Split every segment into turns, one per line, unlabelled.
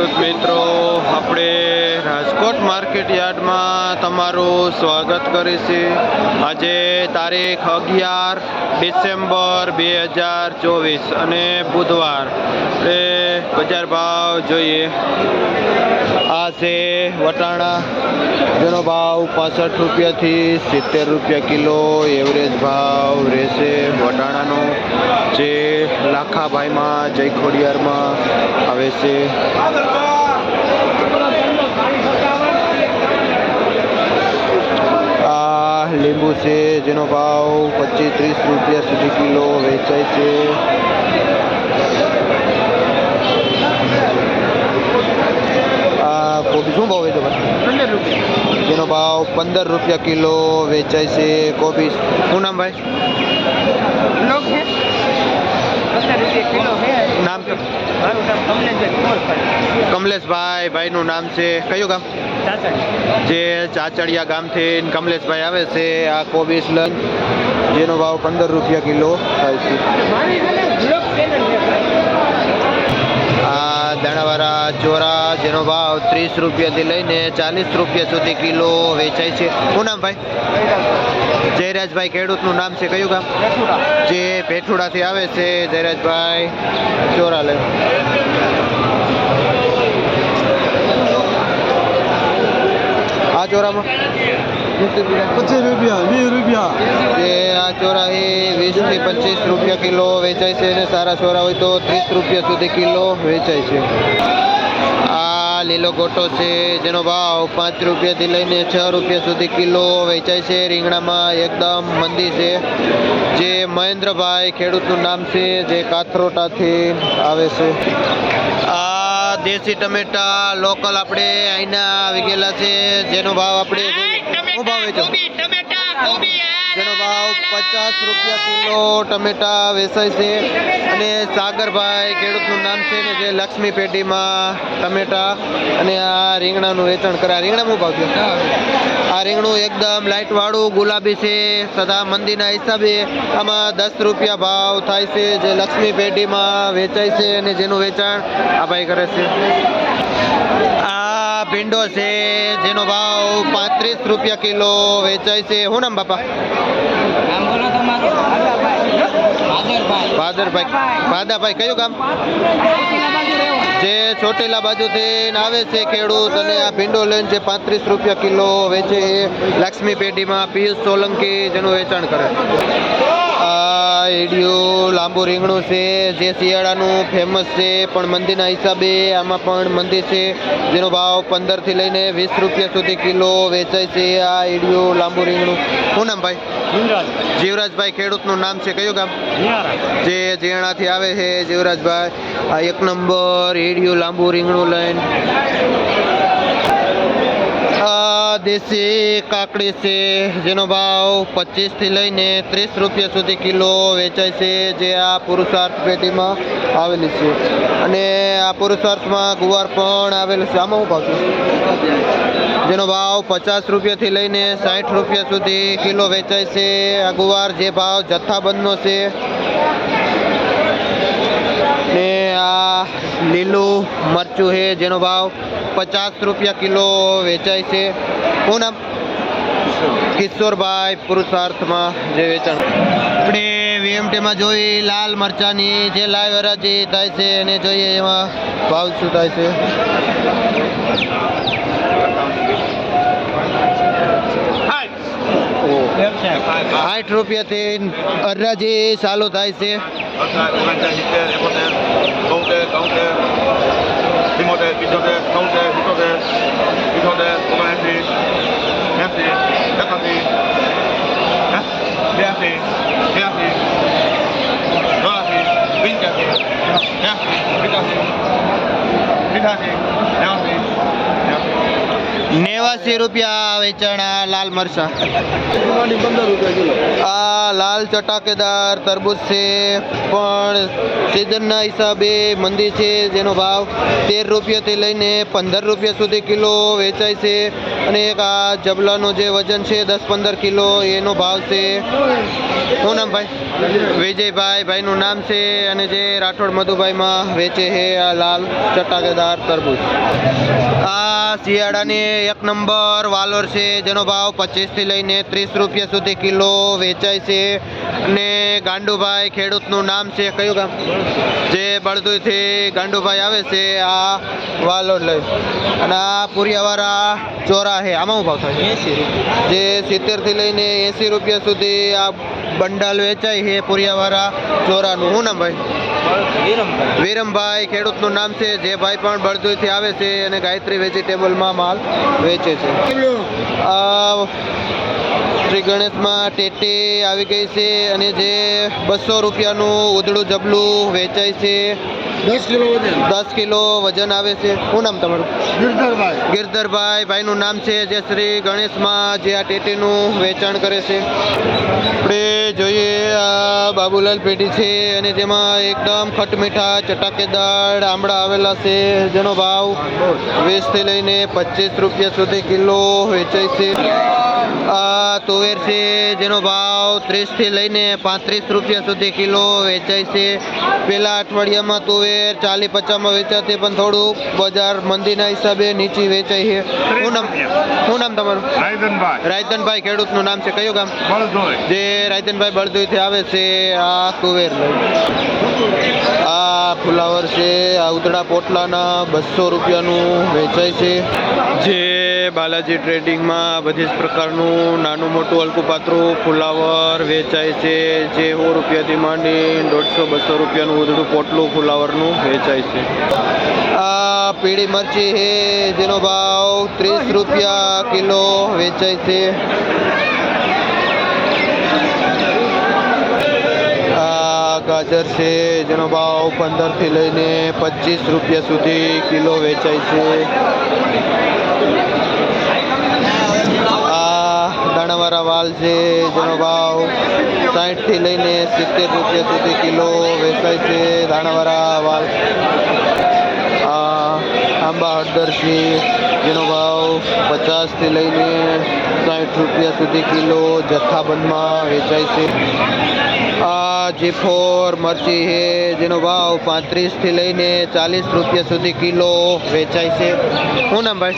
ખેડૂત મિત્રો, આપણે રાજકોટ માર્કેટ યાર્ડમાં તમારું સ્વાગત કરીશું. આજે તારીખ 11 ડિસેમ્બર 2024 અને બુધવાર. બજાર ભાવ જોઈએ. આ છે વટાણા, જેનો ભાવ 65 રૂપિયાથી 70 રૂપિયા કિલો એવરેજ ભાવ રહેશે વટાણાનો, જે લાખાભાઈમાં જય ખોડિયારમાં આવે છે. આ લીંબુ છે, જેનો ભાવ 25-30 રૂપિયા સુધી કિલો વેચાય છે. આ કોબી શું ભાવ વેચો? 15 રૂપિયા, જેનો ભાવ 15 રૂપિયા કિલો વેચાય છે. કોબી શું નામ ભાઈ? નામ કમલેશભાઈ. ભાઈનું નામ છે કયું ગામ? જે ચાચડિયા ગામથી કમલેશભાઈ આવે છે. આ કોબીસ લન, જેનો ભાવ 15 રૂપિયા કિલો થાય છે. આ દાણાવાળા ચોરા, જેનો ભાવ 30 રૂપિયાથી લઈને 40 રૂપિયા સુધી કિલો વેચાય છે. શું નામ ભાઈ? જયરાજભાઈ. ખેડૂતનું નામ છે કયું ગામ? જે ભેઠુડાથી આવે છે. જયરાજભાઈ ચોરા લે. આ ચોરામાં 25 રૂપિયા, 20 રૂપિયા. જે આ ચોરા એ 20 થી 25 રૂપિયા કિલો વેચાય છે, અને સારા ચોરા હોય તો 30 રૂપિયા સુધી કિલો વેચાય છે. આ લીલો ગોટો છે, જેનો ભાવ 5 રૂપિયાથી લઈને 6 રૂપિયા સુધી કિલો વેચાય છે. રીંગણામાં એકદમ મંદી છે. જે મહેન્દ્રભાઈ ખેડૂતનું નામ છે, જે કાથરોટાથી આવે છે. આ દેશી ટમેટા લોકલ આપણે અહીંના આવી ગયેલા છે, જેનો ભાવ આપણે શું ભાવ વેચો? જેનો ભાવ 50 રૂપિયા કિલો ટમેટા વેચાય છે. અને સાગરભાઈ ખેડૂતનું નામ છે ને, જે લક્ષ્મી પેઢીમાં ટમેટા અને આ રીંગણાનું વેચાણ કરે. રીંગણા શું ભાવ છે? આ રીંગણું એકદમ લાઇટ વાળું ગુલાબી છે. સદા મંદીના હિસાબે આમાં 10 રૂપિયા ભાવ થાય છે, જે લક્ષ્મી પેઢીમાં વેચાય છે અને જેનું વેચાણ આ ભાઈ કરે છે. આ ભીંડો છે, જેનો ભાવ 35 રૂપિયા કિલો વેચાય છે. શું નામ બાપા? ભાદાભાઈ. કયું ગામ? જે ચોટીલા બાજુથી આવે છે ખેડૂત, અને આ ભીંડો લઈને જે 35 રૂપિયા કિલો વેચે એ લક્ષ્મી પેઢીમાં પિયુષ સોલંકી જેનું વેચાણ કરે. આ એડિયું લાંબુ રીંગણું છે, જે શિયાળાનું ફેમસ છે, પણ મંદીના હિસાબે આમાં પણ મંદી છે, જેનો ભાવ 15 થી લઈને 20 રૂપિયા સુધી કિલો વેચાય છે. આ એડિયું લાંબુ રીંગણું. શું નામ ભાઈ? જીવરાજભાઈ ખેડૂતનું નામ છે કયું ગામ? જે જીણાથી આવે છે જીવરાજભાઈ. આ 1 નંબર એડિયું લાંબુ રીંગણું લઈને. દેશી કાકડી છે, જેનો ભાવ 25 થી લઈને 30 રૂપિયા સુધી કિલો વેચાય છે, જે આ પુરુષાર્થ પેઢીમાં આવેલી છે. અને આ પુરુષાર્થમાં ગુવાર પણ આવેલું છે. આમાં શું ભાવ છે? જેનો ભાવ 50 રૂપિયાથી લઈને 60 રૂપિયા સુધી કિલો વેચાય છે. આ ગુવાર જે ભાવ જથ્થાબંધનો છે. ને આ લીલું મરચું છે, જેનો ભાવ 50 રૂપિયા કિલો વેચાય છે. શું નામ? કિશોરભાઈ પુરુષાર્થમાં જે વેચાણ. આપણે વીએમટીમાં જોઈ લાલ મરચાની જે લાઈવ હરાજી થાય છે, અને જોઈએ એમાં ભાવ શું થાય છે. 60 રૂપિયાથી હરાજી ચાલુ થાય છે. 89 રૂપિયા વેચાણા લાલ મરચા. આ લાલ ચટાકેદાર તરબૂચ છે, પણ સિઝનના હિસાબે મંદી છે, જેનો ભાવ 13 રૂપિયાથી લઈને 15 રૂપિયા સુધી કિલો વેચાય છે. અને એક આ જબલાનું જે વજન છે 10-15 કિલો, એનો ભાવ છે. શું નામ ભાઈ? વિજયભાઈ ભાઈનું નામ છે, અને જે રાઠોડ મધુભાઈમાં વેચે છે આ લાલ ચટાકેદાર તરબૂચ. આ શિયાળાની 1 નંબર વાલોર છે, જેનો ભાવ 25 થી લઈને 30 રૂપિયા સુધી કિલો વેચાય છે. અને ગાંડુભાઈ ખેડૂતનું નામ છે, કયું ગામ? જે બળદુઈથી ગાંડુભાઈ આવે છે આ વાલોર લઈ. અને આ પુરિયાવાળા ચોરા છે, આમાં શું ભાવ થાય? 80 રૂપિયા. જે 70 થી લઈને 80 રૂપિયા સુધી આ બંડલ વેચાય છે પુરિયાવાળા ચોરાનું. શું નામ ભાઈ? વિરમભાઈ ખેડૂતનું નામ છે, જે ભાઈ પણ બળદુઈથી આવે છે અને ગાયત્રી વેજીટેબલમાં માલ વેચે છે. શ્રી ગણેશમાં ટેટી આવી ગઈ છે, અને જે 200 રૂપિયાનું ઉધડું જબલું વેચાય છે. 10 કિલો વજન આવે છે. શું નામ તમારું? ગિરધરભાઈ ભાઈનું નામ છે, જે શ્રી ગણેશમાં જે આ ટેટીનું વેચાણ કરે છે. આપણે જોઈએ આ બાબુલાલ પેઢી છે, અને જેમાં એકદમ ખટમીઠા ચટાકેદાર આંબળા આવેલા છે, જેનો ભાવ 20 થી લઈને 25 રૂપિયા સુધી કિલો વેચાય છે. આ તુવેર છે, જેનો ભાવ 30 થી લઈને 35 રૂપિયા સુધી કિલો વેચાય છે. પેલા અઠવાડિયામાં તુવેર 40-50માં વેચાતી, પણ થોડું બજાર મંદીના હિસાબે નીચી વેચાય છે. શું નામ તમારું? રાયધનભાઈ ખેડૂતનું નામ છે, કયું ગામ? જે રાયધનભાઈ બળદુઈથી આવે છે આ તુવેર લઈ. આ ફુલાવર છે, આ ઉતળા પોટલાના 200 રૂપિયાનું વેચાય છે. જે બાલાજી ટ્રેડિંગમાં બધી જ પ્રકારનું નાનું મોટું હલકું પાતળું ફુલાવર વેચાય છે, જે 100 રૂપિયાથી માંડી 150-200 રૂપિયાનું ઉધડું પોટલું ફુલાવરનું વેચાય છે. આ પીળી મરચી છે, જેનો ભાવ 30 રૂપિયા કિલો વેચાય છે. ગાજર છે, જેનો ભાવ 15 થી લઈને 25 રૂપિયા સુધી કિલો વેચાય છે. આ દાણાવાળા વાલ છે, જેનો ભાવ 60 થી લઈને 70 રૂપિયા સુધી કિલો વેચાય છે. દાણાવાળા વાલ. આંબા હળદર છે, જેનો ભાવ 50 થી લઈને 60 રૂપિયા સુધી કિલો જથ્થાબંધમાં વેચાય છે. આ G4 મરચી છે, જેનો ભાવ 35 થી લઈને 40 રૂપિયા સુધી કિલો વેચાય છે. શું નામ ભાઈ?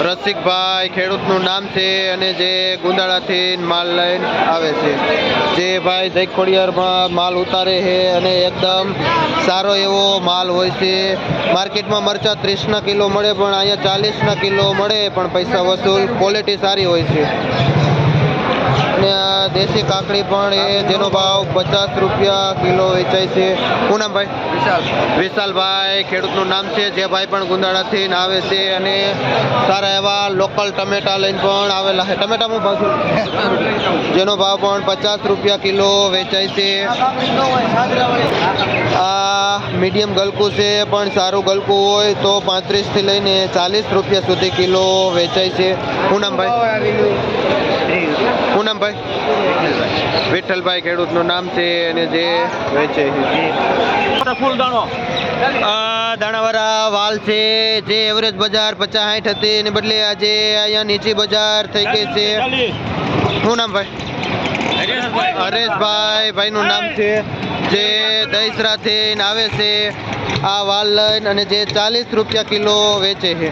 રસિકભાઈ ખેડૂતનું નામ છે, અને જે ગુંદાળાથી માલ લઈને આવે છે. જે ભાઈ જય ખોડિયારમાં માલ ઉતારે છે, અને એકદમ સારો એવો માલ હોય છે. માર્કેટમાં મરચાં 30ના કિલો મળે, પણ અહીંયા 40ના કિલો મળે, પણ પૈસા વસૂલ, ક્વોલિટી સારી હોય છે. અને આ દેશી કાકડી પણ એ, જેનો ભાવ 50 રૂપિયા કિલો વેચાય છે. શું નામ ભાઈ? વિશાલભાઈ ખેડૂતનું નામ છે, જે ભાઈ પણ ગુંદાળાથી આવે છે, અને સારા એવા લોકલ ટમેટા લઈને પણ આવેલા છે. ટમેટામાં ભાવ છે, જેનો ભાવ પણ 50 રૂપિયા કિલો વેચાય છે. આ મીડિયમ ગલકું છે, પણ સારું ગલકું હોય તો 35 થી લઈને 40 રૂપિયા સુધી કિલો વેચાય છે. શું નામ ભાઈ? શું નામ ભાઈ? વિઠ્ઠલભાઈ ખેડૂતનું નામ છે, અને જે વેચે છે. દાણાવાળા વાલ છે, જે એવરેજ બજાર 50-60 હતી, એને બદલે આજે અહીંયા નીચી બજાર થઈ ગઈ છે. શું નામ ભાઈ? હરેશભાઈ ભાઈનું નામ છે, જે દહીસરાથી આવે છે આ વાલ લઈને, અને જે 40 રૂપિયા કિલો વેચે છે.